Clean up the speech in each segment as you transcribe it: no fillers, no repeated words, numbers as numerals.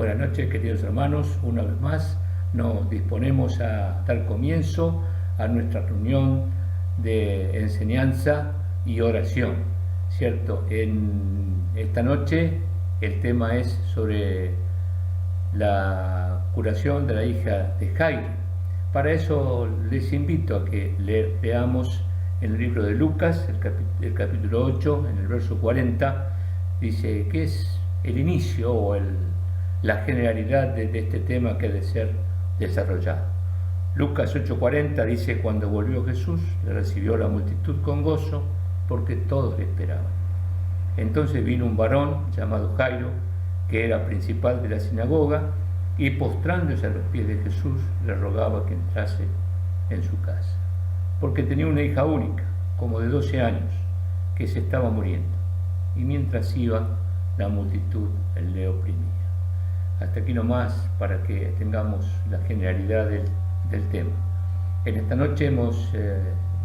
Buenas noches, queridos hermanos. Una vez más nos disponemos a dar comienzo a nuestra reunión de enseñanza y oración, ¿cierto? En esta noche el tema es sobre la curación de la hija de Jairo. Para eso les invito a que leamos en el libro de Lucas, el capítulo 8, en el verso 40, dice que es el inicio o la generalidad de este tema que ha de ser desarrollado. Lucas 8:40 dice: cuando volvió Jesús, le recibió la multitud con gozo, porque todos le esperaban. Entonces vino un varón llamado Jairo, que era principal de la sinagoga, y postrándose a los pies de Jesús, le rogaba que entrase en su casa, porque tenía una hija única, como de 12 años, que se estaba muriendo, y mientras iba, la multitud le oprimía. Hasta aquí nomás, para que tengamos la generalidad del tema. En esta noche hemos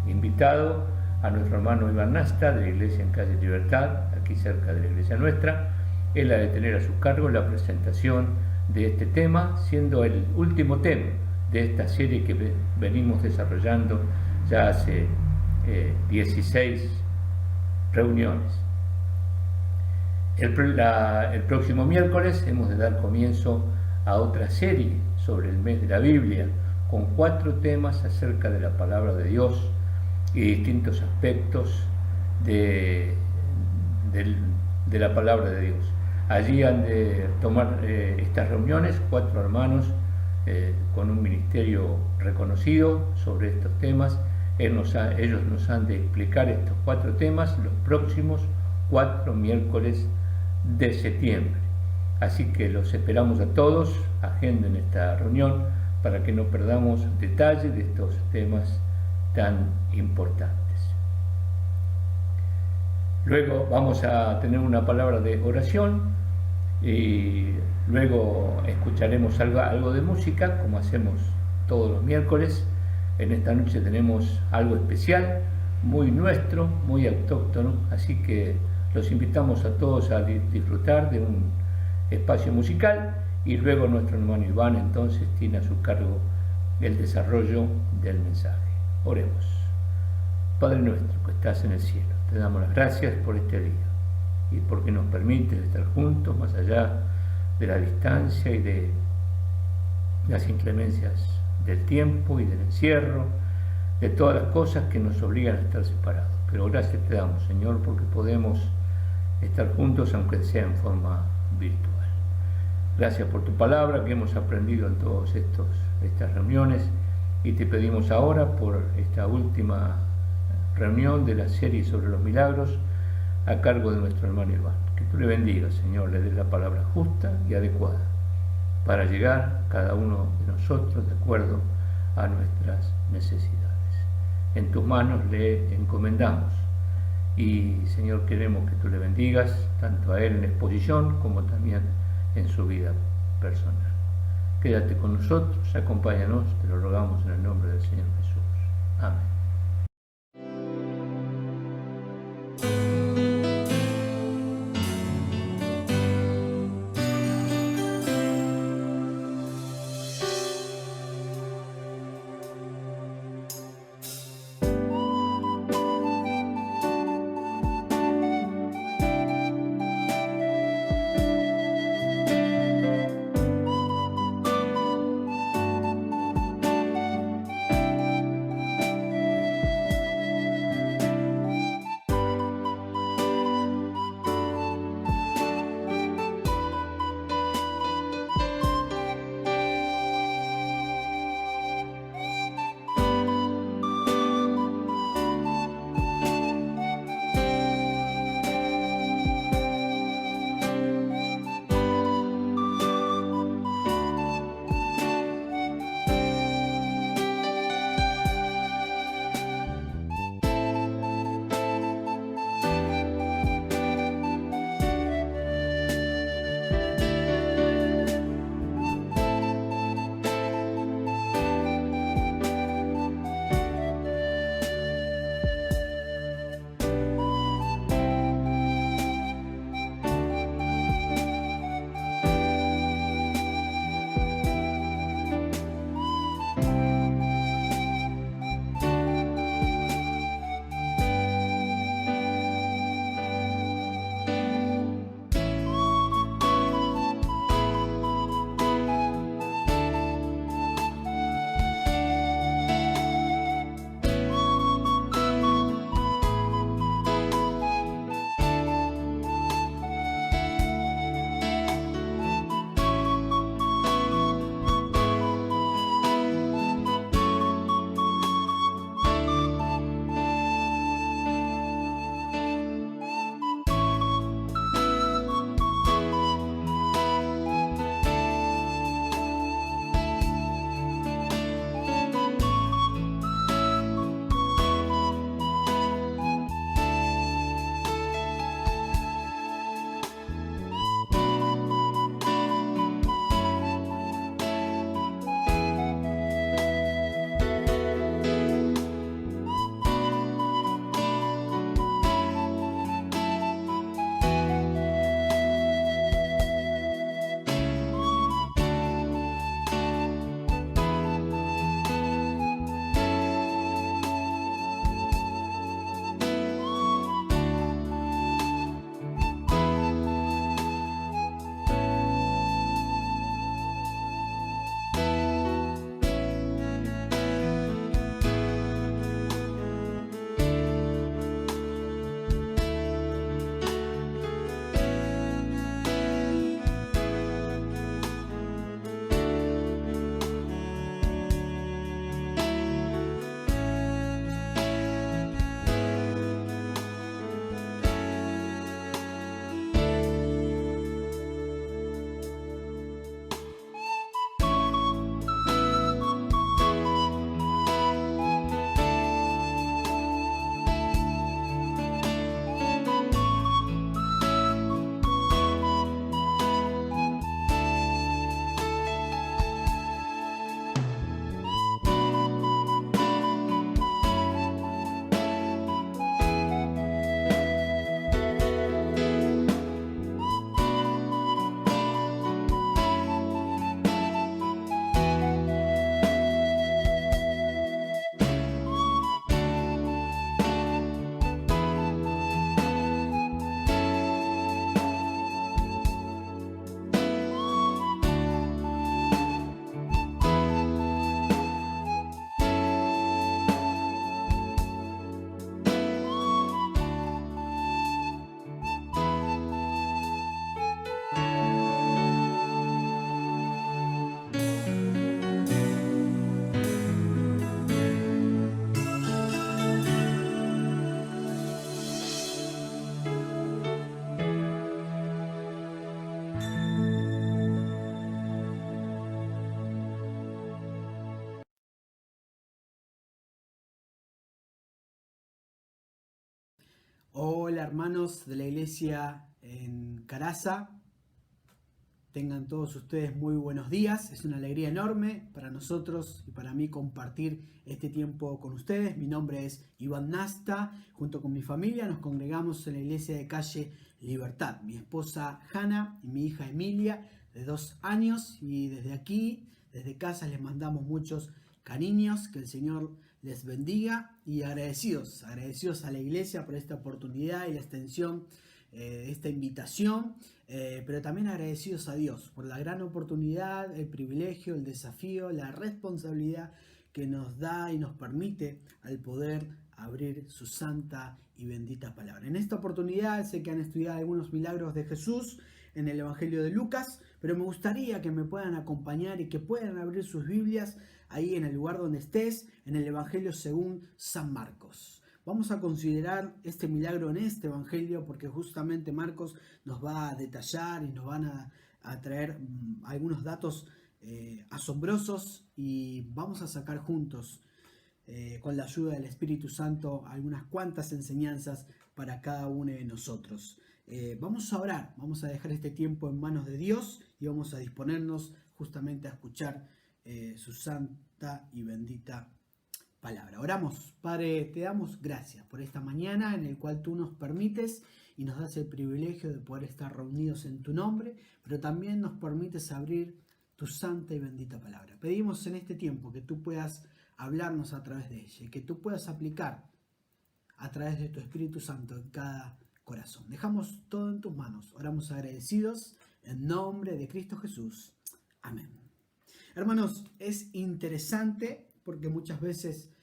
invitado a nuestro hermano Iván Nasta, de la iglesia en Calle Libertad, aquí cerca de la iglesia nuestra. Él ha de tener a su cargo la presentación de este tema, siendo el último tema de esta serie que venimos desarrollando ya hace 16 reuniones. El próximo miércoles hemos de dar comienzo a otra serie sobre el mes de la Biblia, con 4 temas acerca de la palabra de Dios y distintos aspectos de la palabra de Dios. Allí han de tomar estas reuniones 4 hermanos con un ministerio reconocido sobre estos temas. Ellos nos han de explicar estos 4 temas los próximos 4 miércoles de septiembre. Así que los esperamos a todos, agenden esta reunión para que no perdamos detalle de estos temas tan importantes. Luego vamos a tener una palabra de oración y luego escucharemos algo de música, como hacemos todos los miércoles. En esta noche tenemos algo especial, muy nuestro, muy autóctono, así que los invitamos a todos a disfrutar de un espacio musical, y luego nuestro hermano Iván entonces tiene a su cargo el desarrollo del mensaje. Oremos. Padre nuestro que estás en el cielo, te damos las gracias por este día y porque nos permites estar juntos más allá de la distancia y de las inclemencias del tiempo y del encierro, de todas las cosas que nos obligan a estar separados. Pero gracias te damos, Señor, porque podemos estar juntos aunque sea en forma virtual. Gracias por tu palabra que hemos aprendido en todas estas reuniones, y te pedimos ahora por esta última reunión de la serie sobre los milagros a cargo de nuestro hermano Iván. Que tú le bendigas, Señor, le des la palabra justa y adecuada para llegar cada uno de nosotros de acuerdo a nuestras necesidades. En tus manos le encomendamos. Y, Señor, queremos que tú le bendigas tanto a él en exposición como también en su vida personal. Quédate con nosotros, acompáñanos, te lo rogamos en el nombre del Señor Jesús. Amén. Hola hermanos de la iglesia en Caraza, tengan todos ustedes muy buenos días. Es una alegría enorme para nosotros y para mí compartir este tiempo con ustedes. Mi nombre es Iván Nasta, junto con mi familia nos congregamos en la iglesia de calle Libertad. Mi esposa Hanna y mi hija Emilia, de 2 años, y desde aquí, desde casa, les mandamos muchos cariños, que el Señor les bendiga, y agradecidos a la iglesia por esta oportunidad y la extensión de esta invitación, pero también agradecidos a Dios por la gran oportunidad, el privilegio, el desafío, la responsabilidad que nos da y nos permite al poder abrir su santa y bendita palabra. En esta oportunidad sé que han estudiado algunos milagros de Jesús en el Evangelio de Lucas, pero me gustaría que me puedan acompañar y que puedan abrir sus Biblias ahí en el lugar donde estés, en el Evangelio según San Marcos. Vamos a considerar este milagro en este Evangelio porque justamente Marcos nos va a detallar y nos van a traer algunos datos asombrosos, y vamos a sacar juntos con la ayuda del Espíritu Santo algunas cuantas enseñanzas para cada uno de nosotros. Vamos a orar, vamos a dejar este tiempo en manos de Dios y vamos a disponernos justamente a escuchar su santa y bendita palabra. Oramos. Padre, te damos gracias por esta mañana en el cual tú nos permites y nos das el privilegio de poder estar reunidos en tu nombre, pero también nos permites abrir tu santa y bendita palabra. Pedimos en este tiempo que tú puedas hablarnos a través de ella y que tú puedas aplicar a través de tu Espíritu Santo en cada corazón. Dejamos todo en tus manos. Oramos agradecidos en nombre de Cristo Jesús. Amén. Hermanos, es interesante porque muchas veces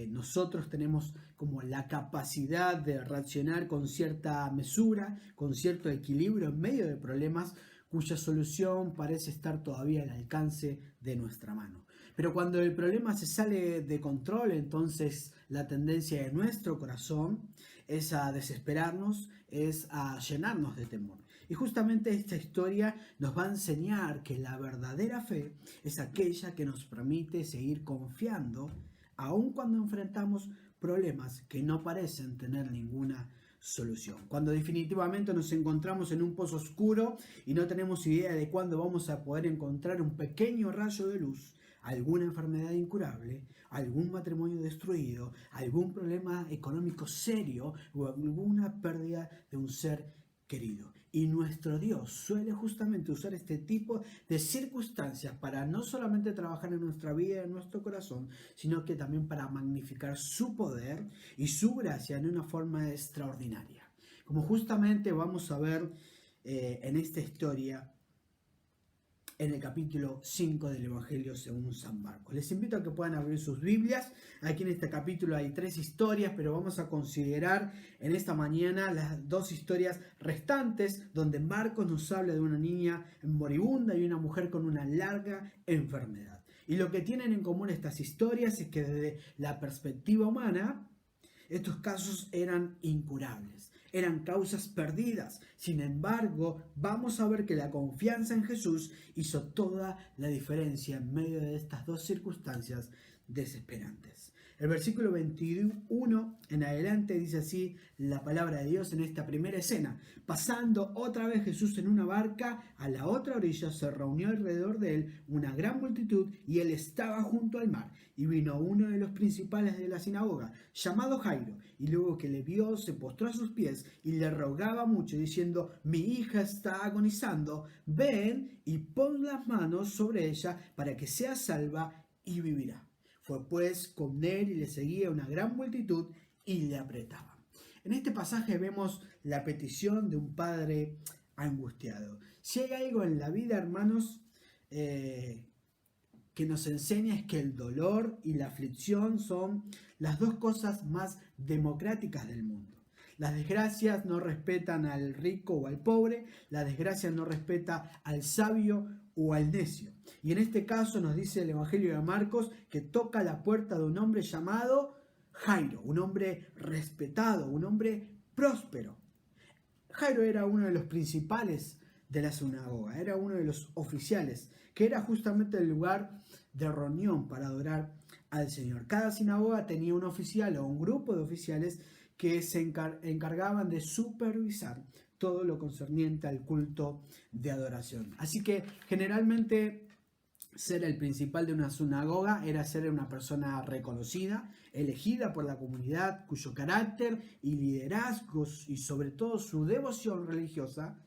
nosotros tenemos como la capacidad de reaccionar con cierta mesura, con cierto equilibrio en medio de problemas cuya solución parece estar todavía al alcance de nuestra mano. Pero cuando el problema se sale de control, entonces la tendencia de nuestro corazón es a desesperarnos, es a llenarnos de temor. Y justamente esta historia nos va a enseñar que la verdadera fe es aquella que nos permite seguir confiando, aun cuando enfrentamos problemas que no parecen tener ninguna solución. Cuando definitivamente nos encontramos en un pozo oscuro y no tenemos idea de cuándo vamos a poder encontrar un pequeño rayo de luz, alguna enfermedad incurable, algún matrimonio destruido, algún problema económico serio o alguna pérdida de un ser querido. Y nuestro Dios suele justamente usar este tipo de circunstancias para no solamente trabajar en nuestra vida y en nuestro corazón, sino que también para magnificar su poder y su gracia en una forma extraordinaria. Como justamente vamos a ver en esta historia en el capítulo 5 del Evangelio según San Marcos. Les invito a que puedan abrir sus Biblias. Aquí en este capítulo hay 3 historias, pero vamos a considerar en esta mañana las 2 historias restantes, donde Marcos nos habla de una niña moribunda y una mujer con una larga enfermedad. Y lo que tienen en común estas historias es que desde la perspectiva humana, estos casos eran incurables, eran causas perdidas. Sin embargo, vamos a ver que la confianza en Jesús hizo toda la diferencia en medio de estas 2 circunstancias desesperantes. El versículo 21 en adelante dice así la palabra de Dios en esta primera escena. Pasando otra vez Jesús en una barca a la otra orilla, se reunió alrededor de él una gran multitud y él estaba junto al mar. Y vino uno de los principales de la sinagoga, llamado Jairo, y luego que le vio se postró a sus pies y le rogaba mucho, diciendo: mi hija está agonizando, ven y pon las manos sobre ella para que sea salva y vivirá. Fue pues con él y le seguía una gran multitud y le apretaban. En este pasaje vemos la petición de un padre angustiado. Si hay algo en la vida, hermanos, que nos enseña, es que el dolor y la aflicción son las 2 cosas más democráticas del mundo. Las desgracias no respetan al rico o al pobre, la desgracia no respeta al sabio o al necio. Y en este caso nos dice el Evangelio de Marcos que toca la puerta de un hombre llamado Jairo, un hombre respetado, un hombre próspero. Jairo era uno de los principales de la sinagoga, era uno de los oficiales, que era justamente el lugar de reunión para adorar al Señor. Cada sinagoga tenía un oficial o un grupo de oficiales que se encargaban de supervisar todo lo concerniente al culto de adoración. Así que generalmente ser el principal de una sinagoga era ser una persona reconocida, elegida por la comunidad, cuyo carácter y liderazgos y sobre todo su devoción religiosa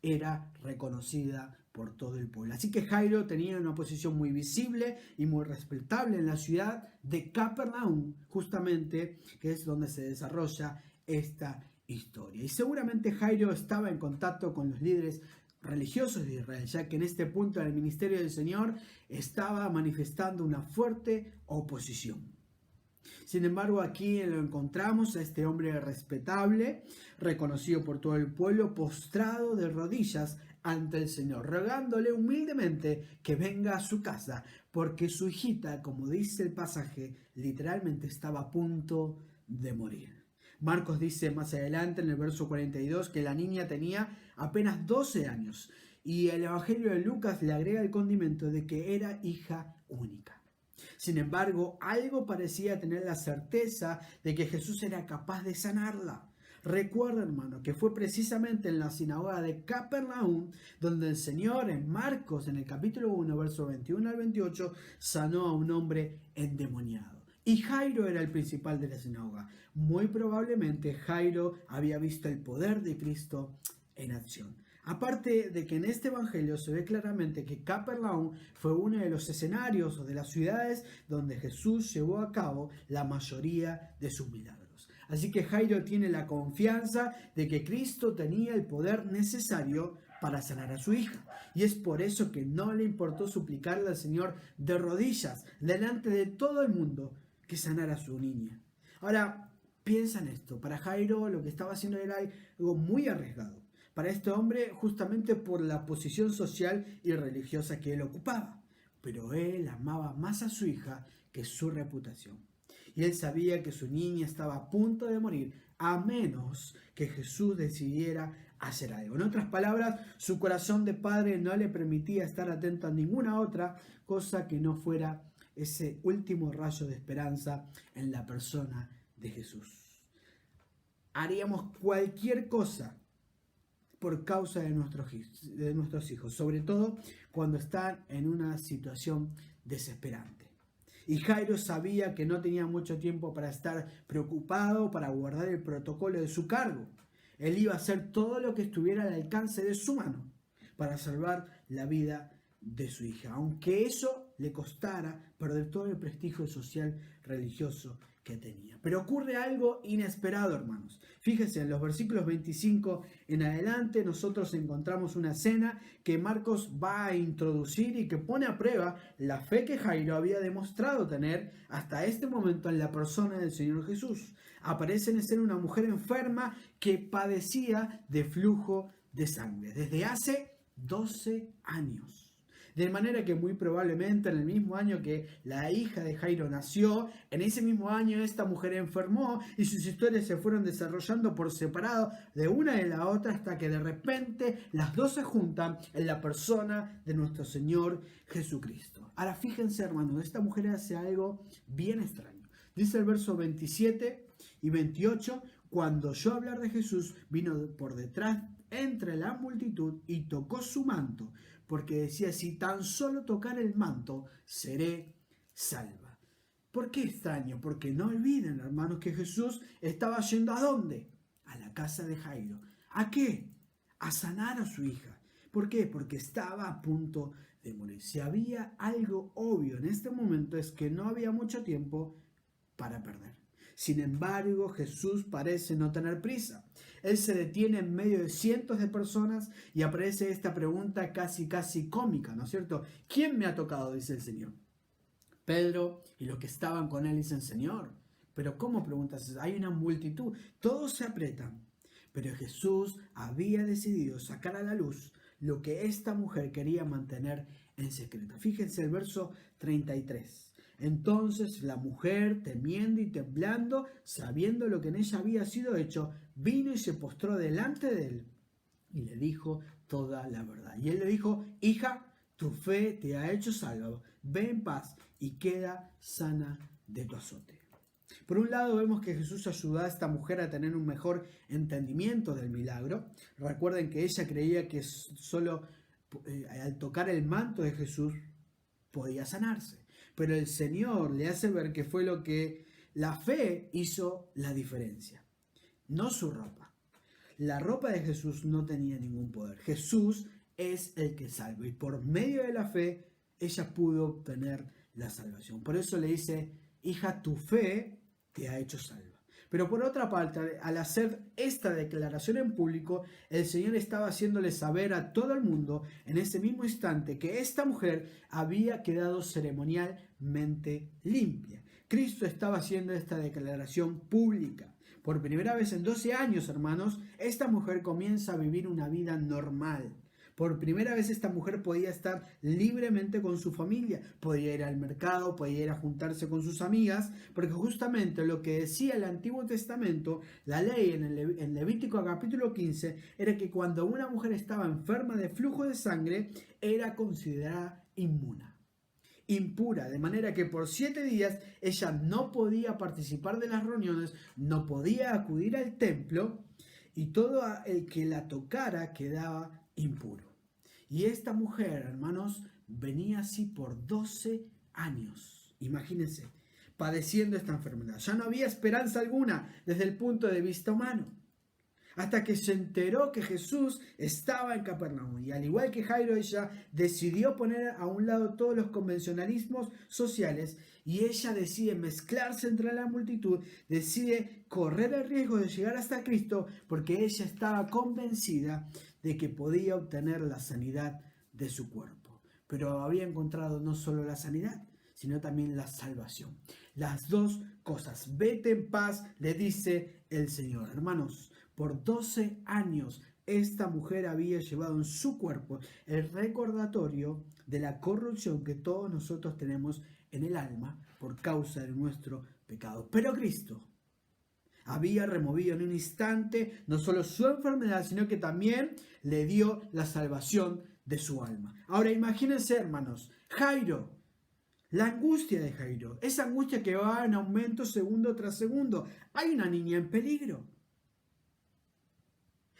era reconocida por todo el pueblo. Así que Jairo tenía una posición muy visible y muy respetable en la ciudad de Capernaum, justamente, que es donde se desarrolla esta historia. Y seguramente Jairo estaba en contacto con los líderes religiosos de Israel, ya que en este punto del ministerio del Señor estaba manifestando una fuerte oposición. Sin embargo, aquí lo encontramos a este hombre respetable, reconocido por todo el pueblo, postrado de rodillas ante el Señor, rogándole humildemente que venga a su casa, porque su hijita, como dice el pasaje, literalmente estaba a punto de morir. Marcos dice más adelante en el verso 42 que la niña tenía apenas 12 años y el Evangelio de Lucas le agrega el condimento de que era hija única. Sin embargo, algo parecía tener la certeza de que Jesús era capaz de sanarla. Recuerda, hermano, que fue precisamente en la sinagoga de Capernaum donde el Señor en Marcos, en el capítulo 1, verso 21 al 28, sanó a un hombre endemoniado. Y Jairo era el principal de la sinagoga. Muy probablemente Jairo había visto el poder de Cristo en acción. Aparte de que en este evangelio se ve claramente que Capernaum fue uno de los escenarios o de las ciudades donde Jesús llevó a cabo la mayoría de sus milagros. Así que Jairo tiene la confianza de que Cristo tenía el poder necesario para sanar a su hija. Y es por eso que no le importó suplicarle al Señor de rodillas delante de todo el mundo que sanara a su niña. Ahora, piensa en esto. Para Jairo lo que estaba haciendo era algo muy arriesgado. Para este hombre, justamente por la posición social y religiosa que él ocupaba. Pero él amaba más a su hija que su reputación. Y él sabía que su niña estaba a punto de morir, a menos que Jesús decidiera hacer algo. En otras palabras, su corazón de padre no le permitía estar atento a ninguna otra cosa que no fuera ese último rayo de esperanza en la persona de Jesús. Haríamos cualquier cosa por causa de nuestros hijos, sobre todo cuando están en una situación desesperante. Y Jairo sabía que no tenía mucho tiempo para estar preocupado, para guardar el protocolo de su cargo. Él iba a hacer todo lo que estuviera al alcance de su mano para salvar la vida de su hija, aunque eso le costara perder todo el prestigio social religioso que tenía. Pero ocurre algo inesperado, hermanos. Fíjense, en los versículos 25 en adelante nosotros encontramos una escena que Marcos va a introducir y que pone a prueba la fe que Jairo había demostrado tener hasta este momento en la persona del Señor Jesús. Aparece en escena una mujer enferma que padecía de flujo de sangre desde hace 12 años. De manera que muy probablemente en el mismo año que la hija de Jairo nació, en ese mismo año esta mujer enfermó y sus historias se fueron desarrollando por separado de una de la otra hasta que de repente las dos se juntan en la persona de nuestro Señor Jesucristo. Ahora fíjense, hermanos, esta mujer hace algo bien extraño. Dice el verso 27 y 28, cuando oyó hablar de Jesús, vino por detrás entre la multitud y tocó su manto, porque decía, si tan solo tocar el manto, seré salva. ¿Por qué extraño? Porque no olviden, hermanos, que Jesús estaba yendo ¿a dónde? A la casa de Jairo. ¿A qué? A sanar a su hija. ¿Por qué? Porque estaba a punto de morir. Si había algo obvio en este momento es que no había mucho tiempo para perder. Sin embargo, Jesús parece no tener prisa. Él se detiene en medio de cientos de personas y aparece esta pregunta casi cómica, ¿no es cierto? ¿Quién me ha tocado?, dice el Señor. Pedro y los que estaban con él dicen, Señor, ¿pero cómo preguntas? Hay una multitud, todos se apretan. Pero Jesús había decidido sacar a la luz lo que esta mujer quería mantener en secreto. Fíjense el verso 33. Entonces la mujer, temiendo y temblando, sabiendo lo que en ella había sido hecho, vino y se postró delante de él y le dijo toda la verdad. Y él le dijo, hija, tu fe te ha hecho salvo, ve en paz y queda sana de tu azote. Por un lado vemos que Jesús ayudó a esta mujer a tener un mejor entendimiento del milagro. Recuerden que ella creía que solo al tocar el manto de Jesús podía sanarse. Pero el Señor le hace ver que fue lo que la fe hizo la diferencia, no su ropa. La ropa de Jesús no tenía ningún poder. Jesús es el que salva y por medio de la fe ella pudo obtener la salvación. Por eso le dice: hija, tu fe te ha hecho salva. Pero por otra parte, al hacer esta declaración en público, el Señor estaba haciéndole saber a todo el mundo en ese mismo instante que esta mujer había quedado ceremonialmente limpia. Cristo estaba haciendo esta declaración pública. Por primera vez en 12 años, hermanos, esta mujer comienza a vivir una vida normal. Por primera vez esta mujer podía estar libremente con su familia, podía ir al mercado, podía ir a juntarse con sus amigas, porque justamente lo que decía el Antiguo Testamento, la ley en Levítico capítulo 15, era que cuando una mujer estaba enferma de flujo de sangre, era considerada impura, de manera que por 7 días ella no podía participar de las reuniones, no podía acudir al templo, y todo el que la tocara quedaba impuro. Y esta mujer, hermanos, venía así por 12 años. Imagínense, padeciendo esta enfermedad. Ya no había esperanza alguna desde el punto de vista humano. Hasta que se enteró que Jesús estaba en Capernaum. Y al igual que Jairo, ella decidió poner a un lado todos los convencionalismos sociales. Y ella decide mezclarse entre la multitud. Decide correr el riesgo de llegar hasta Cristo. Porque ella estaba convencida de que podía obtener la sanidad de su cuerpo. Pero había encontrado no solo la sanidad, sino también la salvación. Las dos cosas. Vete en paz, le dice el Señor. Hermanos, por 12 años esta mujer había llevado en su cuerpo el recordatorio de la corrupción que todos nosotros tenemos en el alma por causa de nuestro pecado. Pero Cristo había removido en un instante no solo su enfermedad, sino que también le dio la salvación de su alma. Ahora imagínense, hermanos, Jairo, la angustia de Jairo, esa angustia que va en aumento segundo tras segundo. Hay una niña en peligro.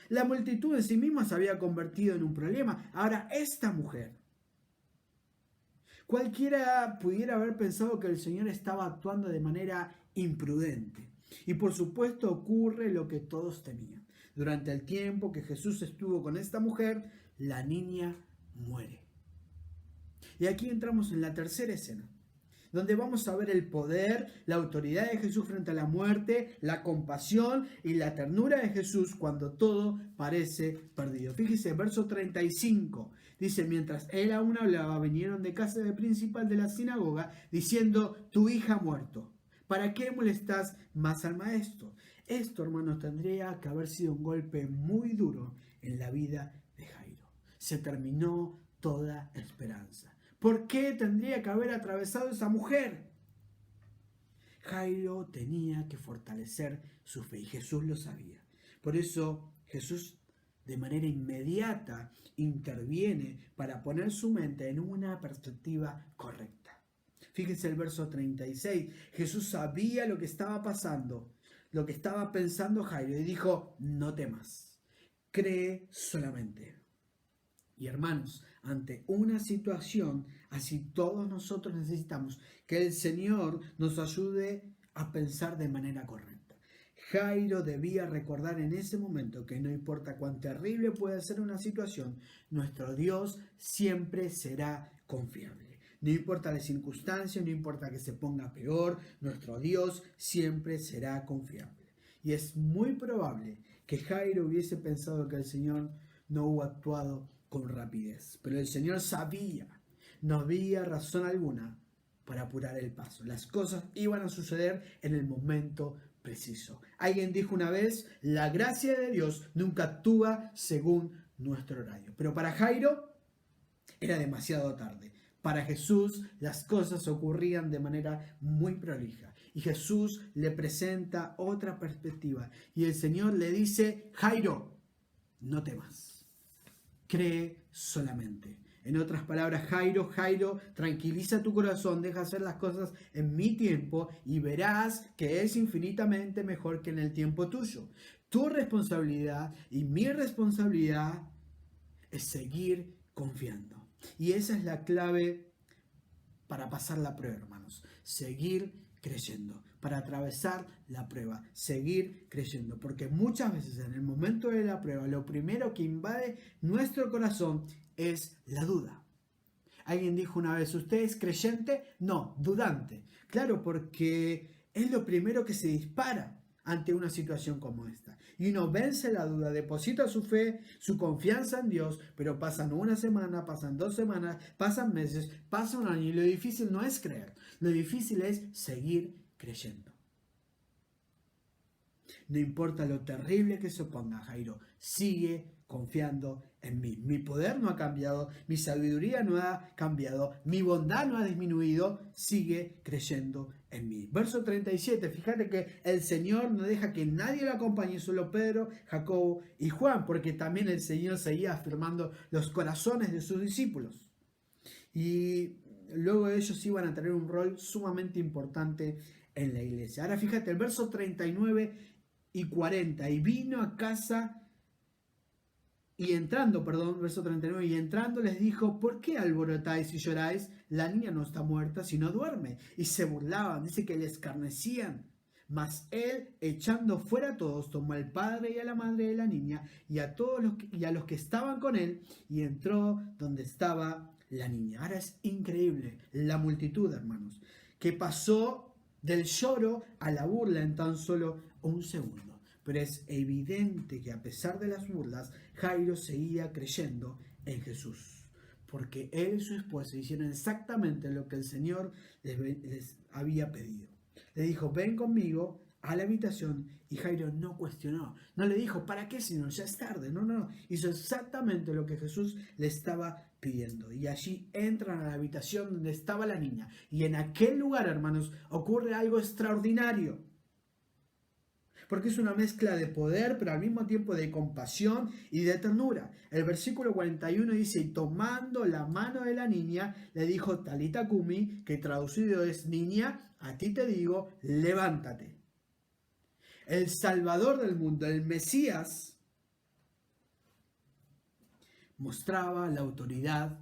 La multitud en sí misma se había convertido en un problema. Ahora esta mujer. Cualquiera pudiera haber pensado que el Señor estaba actuando de manera imprudente. Y por supuesto ocurre lo que todos temían. Durante el tiempo que Jesús estuvo con esta mujer, la niña muere. Y aquí entramos en la tercera escena, donde vamos a ver el poder, la autoridad de Jesús frente a la muerte, la compasión y la ternura de Jesús cuando todo parece perdido. Fíjese, verso 35, dice: mientras él aún hablaba, vinieron de casa del principal de la sinagoga, diciendo: tu hija ha muerto. ¿Para qué molestas más al maestro? Esto, hermanos, tendría que haber sido un golpe muy duro en la vida de Jairo. Se terminó toda esperanza. ¿Por qué tendría que haber atravesado esa mujer? Jairo tenía que fortalecer su fe y Jesús lo sabía. Por eso Jesús de manera inmediata interviene para poner su mente en una perspectiva correcta. Fíjense el verso 36. Jesús sabía lo que estaba pasando, lo que estaba pensando Jairo, y dijo: no temas, cree solamente. Y hermanos, ante una situación así, todos nosotros necesitamos que el Señor nos ayude a pensar de manera correcta. Jairo debía recordar en ese momento que no importa cuán terrible pueda ser una situación, nuestro Dios siempre será confiable. No importa la circunstancia, no importa que se ponga peor, nuestro Dios siempre será confiable. Y es muy probable que Jairo hubiese pensado que el Señor no hubo actuado con rapidez. Pero el Señor sabía, no había razón alguna para apurar el paso. Las cosas iban a suceder en el momento preciso. Alguien dijo una vez: la gracia de Dios nunca actúa según nuestro horario. Pero para Jairo era demasiado tarde. Para Jesús las cosas ocurrían de manera muy prolija. Y Jesús le presenta otra perspectiva. Y el Señor le dice: Jairo, no temas. Cree solamente. En otras palabras, Jairo, tranquiliza tu corazón, deja hacer las cosas en mi tiempo y verás que es infinitamente mejor que en el tiempo tuyo. Tu responsabilidad y mi responsabilidad es seguir confiando. Y esa es la clave para pasar la prueba, hermanos. Seguir creyendo, para atravesar la prueba, seguir creyendo, porque muchas veces en el momento de la prueba lo primero que invade nuestro corazón es la duda. Alguien dijo una vez, ¿usted es creyente? No, dudante. Claro, porque es lo primero que se dispara ante una situación como esta. Y uno vence la duda, deposita su fe, su confianza en Dios, pero pasan una semana, pasan 2 semanas, pasan meses, pasa un año y lo difícil no es creer, lo difícil es seguir creyendo. No importa lo terrible que se ponga, Jairo, sigue confiando en mí. Mi poder no ha cambiado, mi sabiduría no ha cambiado, mi bondad no ha disminuido, sigue creyendo en mí. Verso 37, fíjate que el Señor no deja que nadie lo acompañe, solo Pedro, Jacobo y Juan, porque también el Señor seguía afirmando los corazones de sus discípulos. Y luego ellos iban a tener un rol sumamente importante en la iglesia. Ahora fíjate, el verso 39 y 40, y vino a casa verso 39, y entrando les dijo, ¿por qué alborotáis y lloráis? La niña no está muerta, sino duerme. Y se burlaban, dice que le escarnecían. Mas él, echando fuera a todos, tomó al padre y a la madre de la niña y a los que estaban con él, y entró donde estaba la niña. Ahora es increíble la multitud, hermanos, que pasó del lloro a la burla en tan solo un segundo. Pero es evidente que a pesar de las burlas, Jairo seguía creyendo en Jesús, porque él y su esposa hicieron exactamente lo que el Señor les había pedido. Le dijo, ven conmigo a la habitación, y Jairo no cuestionó, no le dijo, ¿para qué, Señor? Ya es tarde. No, hizo exactamente lo que Jesús le estaba pidiendo, y allí entran a la habitación donde estaba la niña, y en aquel lugar, hermanos, ocurre algo extraordinario, porque es una mezcla de poder, pero al mismo tiempo de compasión y de ternura. El versículo 41 dice, y tomando la mano de la niña, le dijo, Talita Cumi, que traducido es, niña, a ti te digo, levántate. El Salvador del mundo, el Mesías, mostraba la autoridad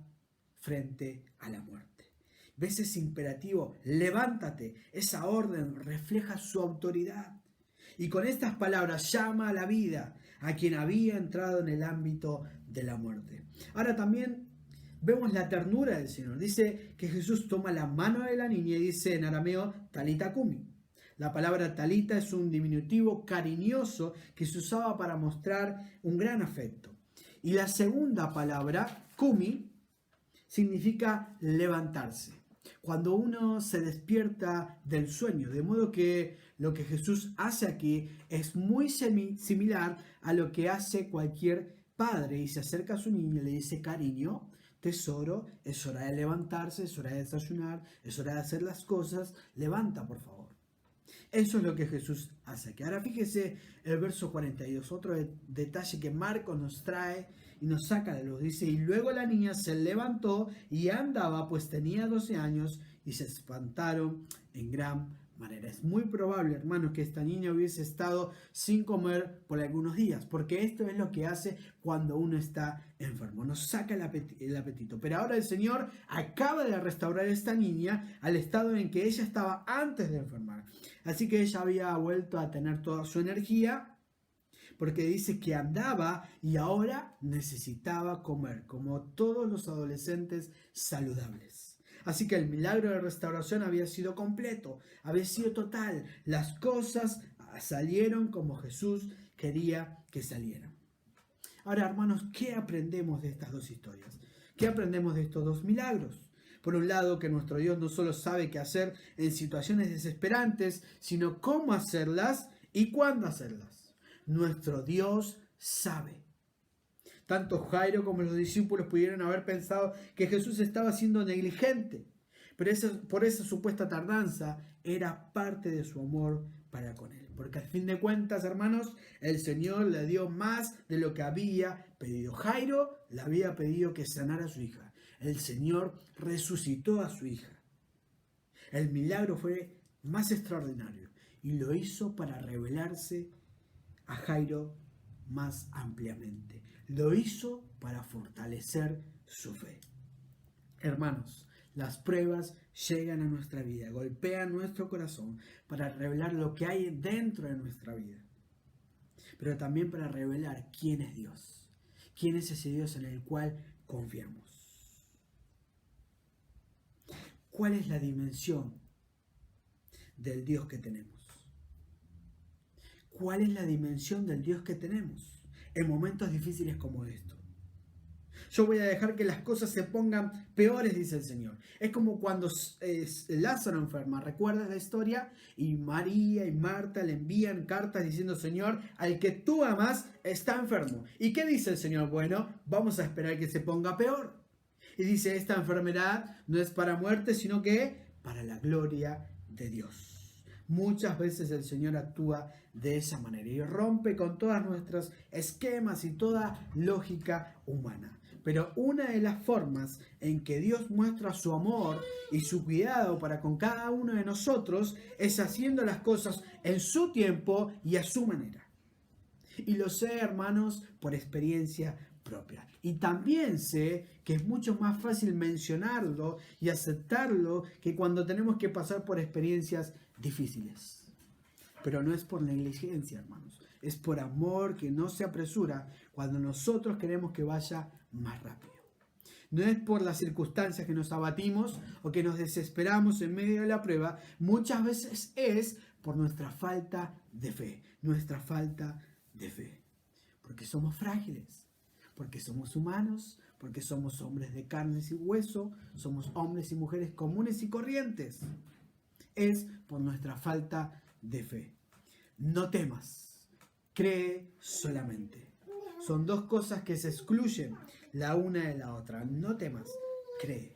frente a la muerte. ¿Ves ese imperativo? Levántate. Esa orden refleja su autoridad. Y con estas palabras llama a la vida a quien había entrado en el ámbito de la muerte. Ahora también vemos la ternura del Señor. Dice que Jesús toma la mano de la niña y dice en arameo, Talita Cumi. La palabra talita es un diminutivo cariñoso que se usaba para mostrar un gran afecto. Y la segunda palabra, Cumi, significa levantarse. Cuando uno se despierta del sueño, de modo que lo que Jesús hace aquí es muy similar a lo que hace cualquier padre, y se acerca a su niño y le dice, cariño, tesoro, es hora de levantarse, es hora de desayunar, es hora de hacer las cosas, levanta por favor. Eso es lo que Jesús hace aquí. Ahora fíjese el verso 42, otro detalle que Marcos nos trae y nos saca de luz. Dice, y luego la niña se levantó y andaba, pues tenía 12 años, y se espantaron en gran manera. Es muy probable, hermanos, que esta niña hubiese estado sin comer por algunos días, porque esto es lo que hace cuando uno está enfermo, nos saca el apetito. Pero ahora el Señor acaba de restaurar a esta niña al estado en que ella estaba antes de enfermar. Así que ella había vuelto a tener toda su energía, porque dice que andaba y ahora necesitaba comer, como todos los adolescentes saludables. Así que el milagro de restauración había sido completo, había sido total. Las cosas salieron como Jesús quería que salieran. Ahora, hermanos, ¿qué aprendemos de estas dos historias? ¿Qué aprendemos de estos dos milagros? Por un lado, que nuestro Dios no solo sabe qué hacer en situaciones desesperantes, sino cómo hacerlas y cuándo hacerlas. Nuestro Dios sabe. Tanto Jairo como los discípulos pudieron haber pensado que Jesús estaba siendo negligente, pero por esa supuesta tardanza era parte de su amor para con él. Porque al fin de cuentas, hermanos, el Señor le dio más de lo que había pedido. Jairo le había pedido que sanara a su hija. el Señor resucitó a su hija. El milagro fue más extraordinario y lo hizo para revelarse a Jairo más ampliamente. Lo hizo para fortalecer su fe. Hermanos, las pruebas llegan a nuestra vida, golpean nuestro corazón para revelar lo que hay dentro de nuestra vida, pero también para revelar quién es Dios, quién es ese Dios en el cual confiamos. ¿Cuál es la dimensión del Dios que tenemos? ¿Cuál es la dimensión del Dios que tenemos en momentos difíciles como estos? Yo voy a dejar que las cosas se pongan peores, dice el Señor. Es como cuando Lázaro enferma. ¿Recuerdas la historia? Y María y Marta le envían cartas diciendo: Señor, al que tú amas está enfermo. ¿Y qué dice el Señor? Bueno, vamos a esperar que se ponga peor. Y dice: esta enfermedad no es para muerte, sino que para la gloria de Dios. Muchas veces el Señor actúa de esa manera y rompe con todos nuestros esquemas y toda lógica humana. Pero una de las formas en que Dios muestra su amor y su cuidado para con cada uno de nosotros es haciendo las cosas en su tiempo y a su manera. Y lo sé, hermanos, por experiencia propia. Y también sé que es mucho más fácil mencionarlo y aceptarlo que cuando tenemos que pasar por experiencias difíciles. Pero no es por negligencia, hermanos. Es por amor que no se apresura cuando nosotros queremos que vaya más rápido. No es por las circunstancias que nos abatimos o que nos desesperamos en medio de la prueba. Muchas veces es por nuestra falta de fe. Nuestra falta de fe. Porque somos frágiles. Porque somos humanos. Porque somos hombres de carne y hueso. Somos hombres y mujeres comunes y corrientes. Es por nuestra falta de fe. No temas, cree solamente. Son dos cosas que se excluyen la una de la otra. No temas, cree.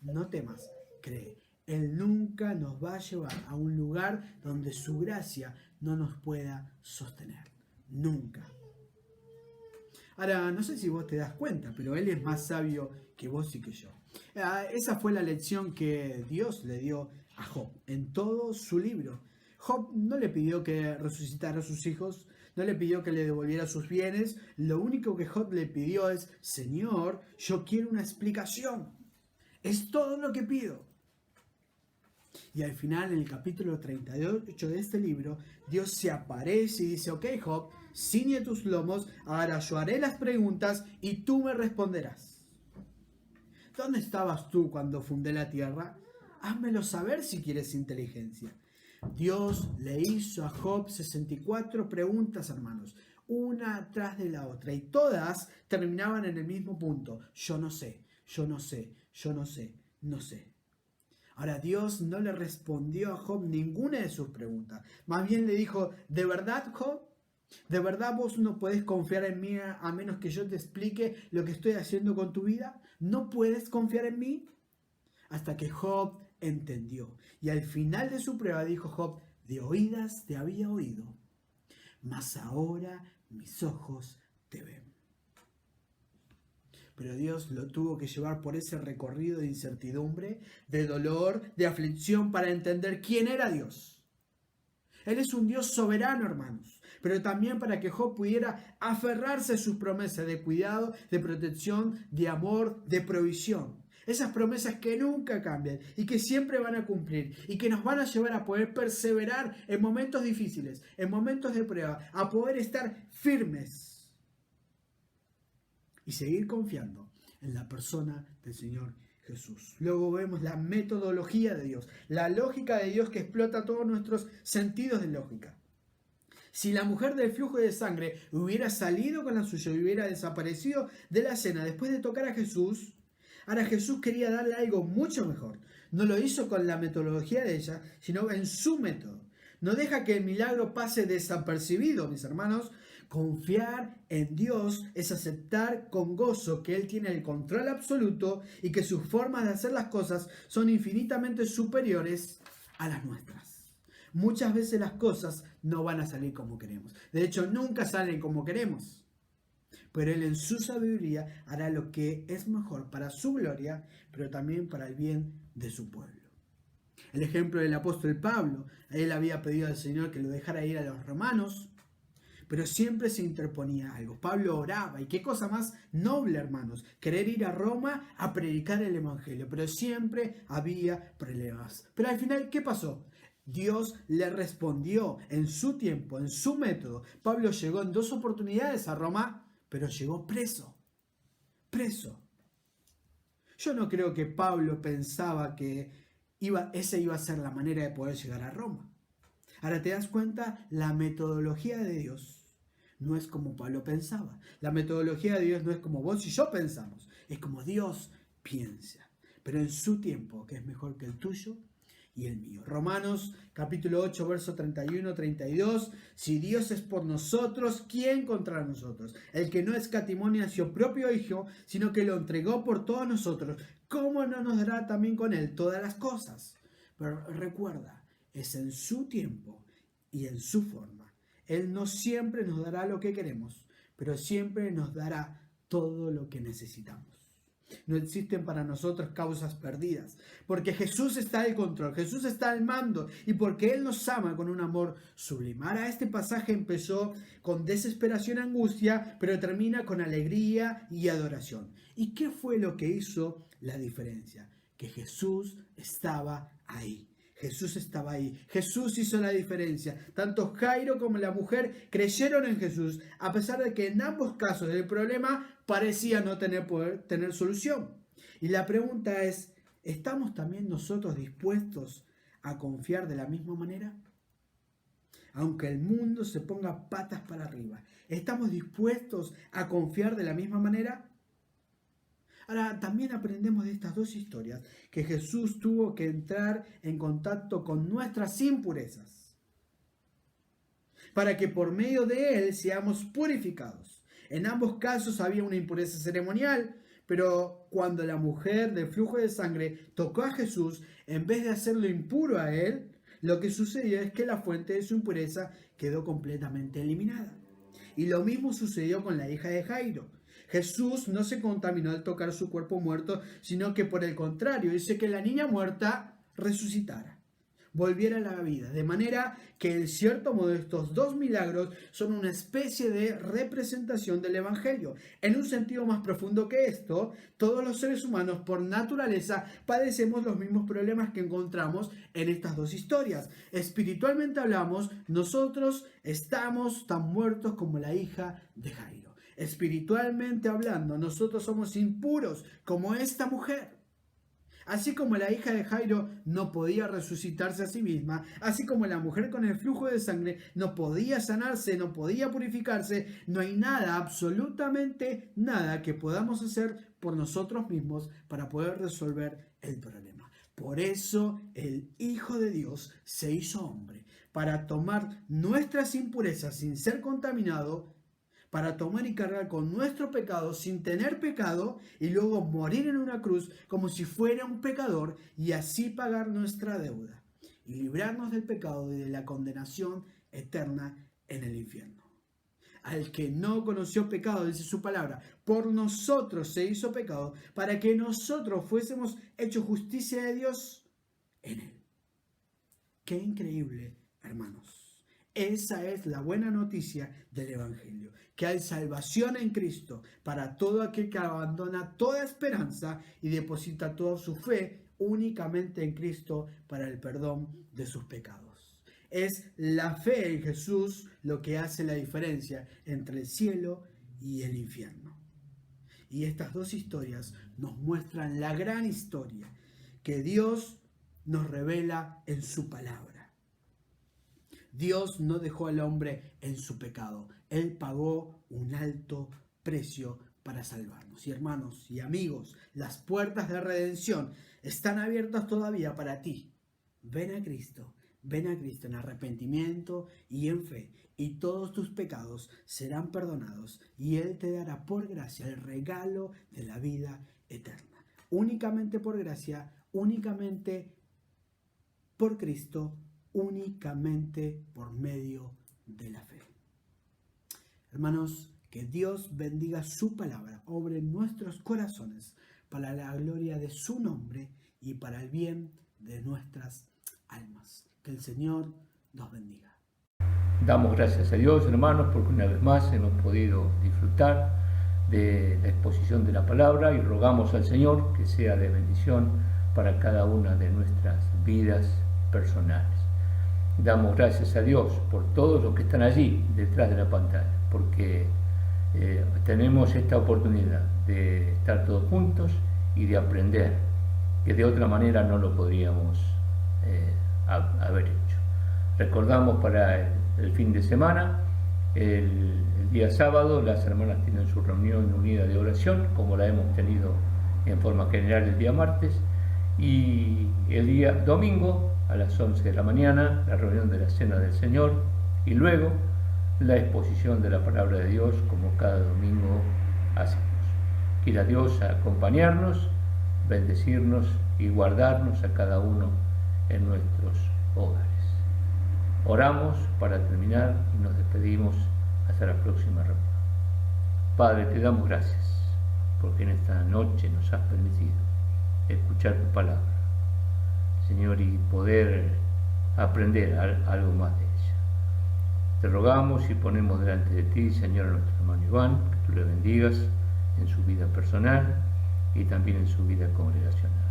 No temas, cree. Él nunca nos va a llevar a un lugar donde su gracia no nos pueda sostener. Nunca. Ahora, no sé si vos te das cuenta, pero Él es más sabio que vos y que yo. Esa fue la lección que Dios le dio a Job en todo su libro. Job no le pidió que resucitara a sus hijos, no le pidió que le devolviera sus bienes. Lo único que Job le pidió es: Señor, yo quiero una explicación. Es todo lo que pido. Y al final, en el capítulo 38 de este libro, Dios se aparece y dice: ok, Job, ciñe tus lomos, ahora yo haré las preguntas y tú me responderás. ¿Dónde estabas tú cuando fundé la tierra? Házmelo saber si quieres inteligencia. Dios le hizo a Job 64 preguntas, hermanos, una tras de la otra, y todas terminaban en el mismo punto: yo no sé, yo no sé, yo no sé, no sé. Ahora, Dios no le respondió a Job ninguna de sus preguntas. Más bien le dijo: ¿de verdad, Job? ¿De verdad vos no podés confiar en mí a menos que yo te explique lo que estoy haciendo con tu vida? ¿No puedes confiar en mí? Hasta que Job entendió. Y al final de su prueba dijo Job: de oídas te había oído, mas ahora mis ojos te ven. Pero Dios lo tuvo que llevar por ese recorrido de incertidumbre, de dolor, de aflicción, para entender quién era Dios. Él es un Dios soberano, hermanos, pero también para que Job pudiera aferrarse a sus promesas de cuidado, de protección, de amor, de provisión. Esas promesas que nunca cambian y que siempre van a cumplir y que nos van a llevar a poder perseverar en momentos difíciles, en momentos de prueba, a poder estar firmes y seguir confiando en la persona del Señor Jesús. Luego vemos la metodología de Dios, la lógica de Dios que explota todos nuestros sentidos de lógica. Si la mujer del flujo de sangre hubiera salido con la suya y hubiera desaparecido de la cena después de tocar a Jesús, ahora Jesús quería darle algo mucho mejor. No lo hizo con la metodología de ella, sino en su método. No deja que el milagro pase desapercibido, mis hermanos. Confiar en Dios es aceptar con gozo que Él tiene el control absoluto y que sus formas de hacer las cosas son infinitamente superiores a las nuestras. Muchas veces las cosas no van a salir como queremos. De hecho, nunca salen como queremos. Pero Él en su sabiduría hará lo que es mejor para su gloria, pero también para el bien de su pueblo. El ejemplo del apóstol Pablo, él había pedido al Señor que lo dejara ir a los romanos, pero siempre se interponía algo. Pablo oraba, y qué cosa más noble, hermanos, querer ir a Roma a predicar el Evangelio, pero siempre había problemas. Pero al final, ¿qué pasó? Dios le respondió en su tiempo, en su método. Pablo llegó en 2 oportunidades a Roma, pero llegó preso. Preso. Yo no creo que Pablo pensaba que esa iba a ser la manera de poder llegar a Roma. Ahora te das cuenta, la metodología de Dios no es como Pablo pensaba. La metodología de Dios no es como vos y yo pensamos, es como Dios piensa, pero en su tiempo, que es mejor que el tuyo y el mío. Romanos capítulo 8, verso 31-32. Si Dios es por nosotros, ¿quién contra nosotros? El que no escatimó a su propio Hijo, sino que lo entregó por todos nosotros, ¿cómo no nos dará también con Él todas las cosas? Pero recuerda, es en su tiempo y en su forma. Él no siempre nos dará lo que queremos, pero siempre nos dará todo lo que necesitamos. No existen para nosotros causas perdidas, porque Jesús está al control, Jesús está al mando, y porque Él nos ama con un amor sublime. Ahora este pasaje empezó con desesperación, angustia, pero termina con alegría y adoración. ¿Y qué fue lo que hizo la diferencia? Que Jesús estaba ahí. Jesús estaba ahí. Jesús hizo la diferencia. Tanto Jairo como la mujer creyeron en Jesús, a pesar de que en ambos casos el problema parecía no tener solución. Y la pregunta es, ¿estamos también nosotros dispuestos a confiar de la misma manera? Aunque el mundo se ponga patas para arriba, ¿estamos dispuestos a confiar de la misma manera? Ahora, también aprendemos de estas 2 historias que Jesús tuvo que entrar en contacto con nuestras impurezas para que por medio de Él seamos purificados. En ambos casos había una impureza ceremonial, pero cuando la mujer del flujo de sangre tocó a Jesús, en vez de hacerlo impuro a Él, lo que sucedió es que la fuente de su impureza quedó completamente eliminada. Y lo mismo sucedió con la hija de Jairo. Jesús no se contaminó al tocar su cuerpo muerto, sino que por el contrario, dice que la niña muerta resucitara, volviera a la vida. De manera que en cierto modo estos 2 milagros son una especie de representación del Evangelio. En un sentido más profundo que esto, todos los seres humanos por naturaleza padecemos los mismos problemas que encontramos en estas 2 historias. Espiritualmente hablamos, nosotros estamos tan muertos como la hija de Jairo. Espiritualmente hablando, nosotros somos impuros como esta mujer. Así como la hija de Jairo no podía resucitarse a sí misma, así como la mujer con el flujo de sangre no podía sanarse, no podía purificarse, no hay nada, absolutamente nada que podamos hacer por nosotros mismos para poder resolver el problema. Por eso el Hijo de Dios se hizo hombre, para tomar nuestras impurezas sin ser contaminado, para tomar y cargar con nuestro pecado sin tener pecado y luego morir en una cruz como si fuera un pecador y así pagar nuestra deuda y librarnos del pecado y de la condenación eterna en el infierno. Al que no conoció pecado, dice su palabra, por nosotros se hizo pecado para que nosotros fuésemos hechos justicia de Dios en él. Qué increíble, hermanos. Esa es la buena noticia del Evangelio, que hay salvación en Cristo para todo aquel que abandona toda esperanza y deposita toda su fe únicamente en Cristo para el perdón de sus pecados. Es la fe en Jesús lo que hace la diferencia entre el cielo y el infierno. Y estas 2 historias nos muestran la gran historia que Dios nos revela en su palabra. Dios no dejó al hombre en su pecado. Él pagó un alto precio para salvarnos. Y hermanos y amigos, las puertas de redención están abiertas todavía para ti. Ven a Cristo en arrepentimiento y en fe, y todos tus pecados serán perdonados, y Él te dará por gracia el regalo de la vida eterna. Únicamente por gracia, únicamente por Cristo, únicamente por medio de la fe. Hermanos, Que Dios bendiga su palabra, obre en nuestros corazones para la gloria de su nombre y para el bien de nuestras almas. Que el Señor nos bendiga. Damos gracias a Dios, hermanos, porque una vez más hemos podido disfrutar de la exposición de la palabra y rogamos al Señor que sea de bendición para cada una de nuestras vidas personales. Damos gracias a Dios por todos los que están allí detrás de la pantalla, porque tenemos esta oportunidad de estar todos juntos y de aprender, que de otra manera no lo podríamos haber hecho. Recordamos para el fin de semana, el día sábado, las hermanas tienen su reunión unida de oración, como la hemos tenido en forma general el día martes, y el día domingo, a las 11 de la mañana, la reunión de la Cena del Señor, y luego la exposición de la palabra de Dios, como cada domingo hacemos. Quiera Dios acompañarnos, bendecirnos y guardarnos a cada uno en nuestros hogares. Oramos para terminar y nos despedimos hasta la próxima reunión. Padre, te damos gracias porque en esta noche nos has permitido escuchar tu palabra, Señor, y poder aprender algo más de ella. Te rogamos y ponemos delante de ti, Señor, a nuestro hermano Iván, que tú le bendigas en su vida personal y también en su vida congregacional.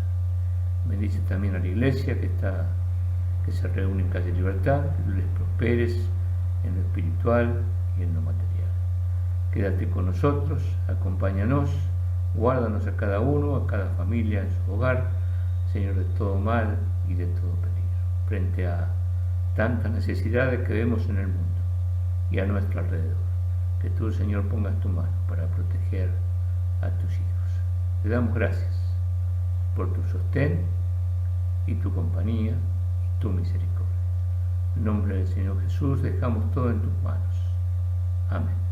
Bendice también a la iglesia que se reúne en Calle Libertad, que tú les prosperes en lo espiritual y en lo material. Quédate con nosotros, acompáñanos, guárdanos a cada uno, a cada familia en su hogar, Señor, de todo mal y de todo peligro, frente a tantas necesidades que vemos en el mundo y a nuestro alrededor. Que tú, Señor, pongas tu mano para proteger a tus hijos. Te damos gracias por tu sostén y tu compañía y tu misericordia. En nombre del Señor Jesús dejamos todo en tus manos. Amén.